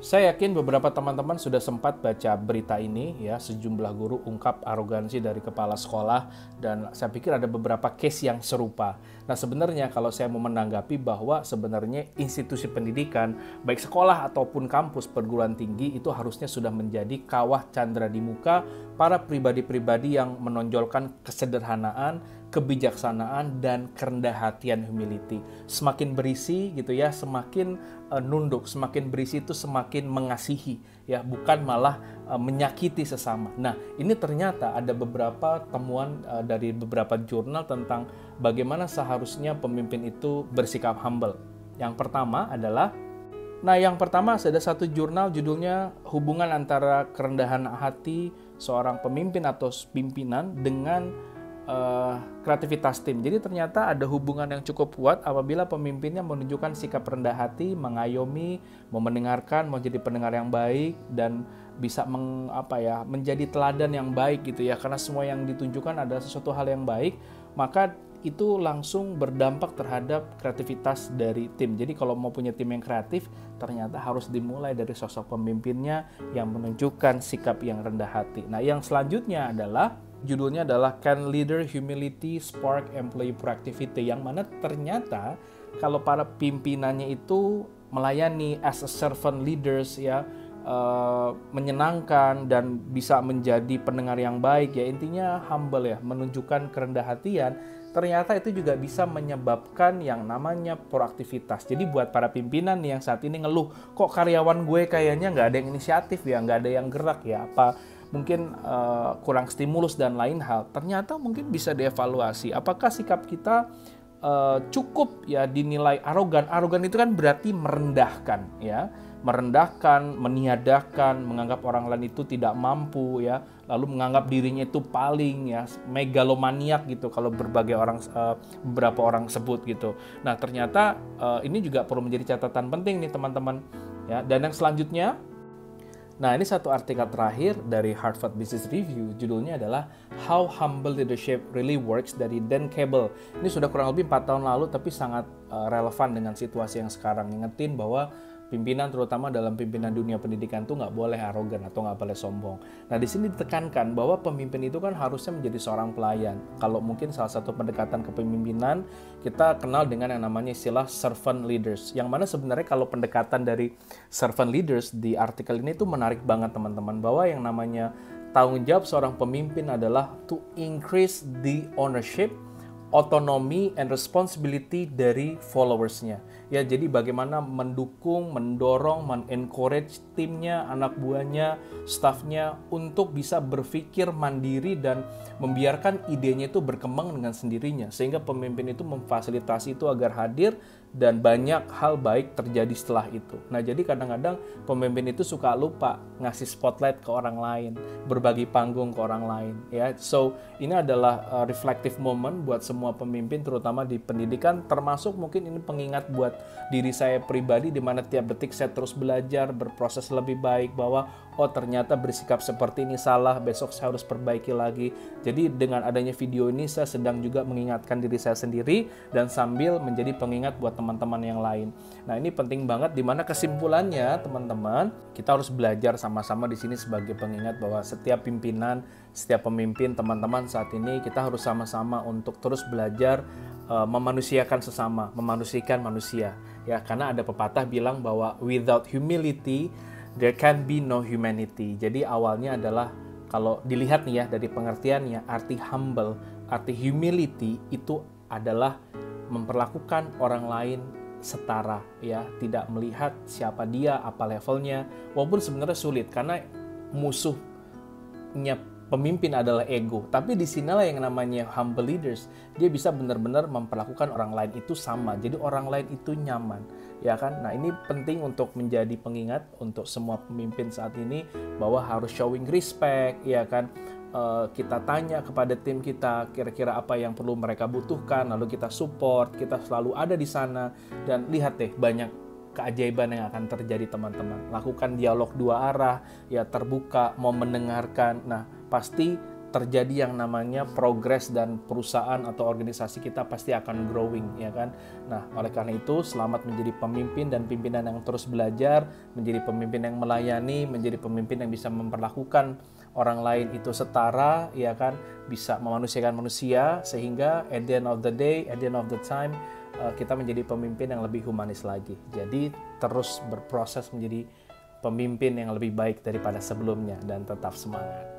Saya yakin beberapa teman-teman sudah sempat baca berita ini ya, sejumlah guru ungkap arogansi dari kepala sekolah dan saya pikir ada beberapa case yang serupa. Nah, sebenarnya kalau saya mau menanggapi bahwa sebenarnya institusi pendidikan, baik sekolah ataupun kampus perguruan tinggi itu harusnya sudah menjadi kawah candra di muka para pribadi-pribadi yang menonjolkan kesederhanaan, kebijaksanaan, dan kerendah hatian humility. Semakin berisi gitu ya, semakin nunduk, semakin berisi itu semakin mengasihi ya, bukan malah menyakiti sesama. Nah, ini ternyata ada beberapa temuan dari beberapa jurnal tentang bagaimana seharusnya pemimpin itu bersikap humble. Yang pertama adalah ada satu jurnal judulnya Hubungan Antara Kerendahan Hati Seorang Pemimpin atau Pimpinan dengan kreativitas tim. Jadi ternyata ada hubungan yang cukup kuat apabila pemimpinnya menunjukkan sikap rendah hati, mengayomi, mau mendengarkan, mau jadi pendengar yang baik dan bisa menjadi teladan yang baik gitu ya. Karena semua yang ditunjukkan adalah sesuatu hal yang baik, maka itu langsung berdampak terhadap kreativitas dari tim. Jadi kalau mau punya tim yang kreatif, ternyata harus dimulai dari sosok pemimpinnya yang menunjukkan sikap yang rendah hati. Nah, yang selanjutnya adalah judulnya adalah Can Leader Humility Spark Employee Productivity, yang mana ternyata kalau para pimpinannya itu melayani as a servant leaders ya, menyenangkan dan bisa menjadi pendengar yang baik ya, intinya humble ya, menunjukkan kerendah hatian, ternyata itu juga bisa menyebabkan yang namanya proaktivitas. Jadi buat para pimpinan yang saat ini ngeluh, kok karyawan gue kayaknya nggak ada yang inisiatif ya, nggak ada yang gerak ya, apa mungkin kurang stimulus dan lain hal, ternyata mungkin bisa dievaluasi. Apakah sikap kita cukup ya dinilai arogan? Arogan itu kan berarti merendahkan ya, merendahkan, meniadakan, menganggap orang lain itu tidak mampu ya, lalu menganggap dirinya itu paling ya, megalomaniak gitu kalau beberapa orang sebut gitu. Nah, ternyata ini juga perlu menjadi catatan penting nih teman-teman ya. Dan yang selanjutnya, nah, ini satu artikel terakhir dari Harvard Business Review, judulnya adalah How Humble Leadership Really Works dari Dan Cable. Ini sudah kurang lebih 4 tahun lalu, tapi sangat relevan dengan situasi yang sekarang. Ngingetin bahwa pimpinan, terutama dalam pimpinan dunia pendidikan itu nggak boleh arogan atau nggak boleh sombong. Nah, di sini ditekankan bahwa pemimpin itu kan harusnya menjadi seorang pelayan. Kalau mungkin salah satu pendekatan kepemimpinan, kita kenal dengan yang namanya istilah servant leaders. Yang mana sebenarnya kalau pendekatan dari servant leaders di artikel ini tuh menarik banget teman-teman, bahwa yang namanya tanggung jawab seorang pemimpin adalah to increase the ownership, autonomy and responsibility dari followersnya. Ya, jadi bagaimana mendukung, mendorong, men-encourage timnya, anak buahnya, staffnya untuk bisa berpikir mandiri dan membiarkan idenya itu berkembang dengan sendirinya. Sehingga pemimpin itu memfasilitasi itu agar hadir dan banyak hal baik terjadi setelah itu. Nah, jadi kadang-kadang pemimpin itu suka lupa ngasih spotlight ke orang lain, berbagi panggung ke orang lain ya. So, ini adalah reflective moment buat semua pemimpin, terutama di pendidikan, termasuk mungkin ini pengingat buat diri saya pribadi, di mana tiap detik saya terus belajar, berproses lebih baik, bahwa oh ternyata bersikap seperti ini salah, besok saya harus perbaiki lagi. Jadi dengan adanya video ini saya sedang juga mengingatkan diri saya sendiri dan sambil menjadi pengingat buat teman-teman yang lain. Nah, ini penting banget, di mana kesimpulannya teman-teman, kita harus belajar sama-sama di sini sebagai pengingat bahwa setiap pimpinan, setiap pemimpin, teman-teman saat ini kita harus sama-sama untuk terus belajar memanusiakan sesama, memanusiakan manusia. Ya, karena ada pepatah bilang bahwa without humility there can be no humanity. Jadi awalnya adalah, kalau dilihat nih ya dari pengertiannya, arti humble, arti humility itu adalah memperlakukan orang lain setara ya, tidak melihat siapa dia, apa levelnya, walaupun sebenarnya sulit karena musuhnya pemimpin adalah ego. Tapi di sinilah yang namanya humble leaders, dia bisa benar-benar memperlakukan orang lain itu sama, jadi orang lain itu nyaman ya kan. Nah, ini penting untuk menjadi pengingat untuk semua pemimpin saat ini, bahwa harus showing respect ya kan. Kita tanya kepada tim kita kira-kira apa yang perlu mereka butuhkan, lalu kita support, kita selalu ada di sana. Dan lihat deh, banyak keajaiban yang akan terjadi teman-teman. Lakukan dialog dua arah ya, terbuka, mau mendengarkan. Nah, pasti terjadi yang namanya progres dan perusahaan atau organisasi kita pasti akan growing, ya kan? Nah, oleh karena itu selamat menjadi pemimpin dan pimpinan yang terus belajar, menjadi pemimpin yang melayani, menjadi pemimpin yang bisa memperlakukan orang lain itu setara, ya kan? Bisa memanusiakan manusia sehingga at the end of the day, at the end of the time kita menjadi pemimpin yang lebih humanis lagi. Jadi terus berproses menjadi pemimpin yang lebih baik daripada sebelumnya dan tetap semangat.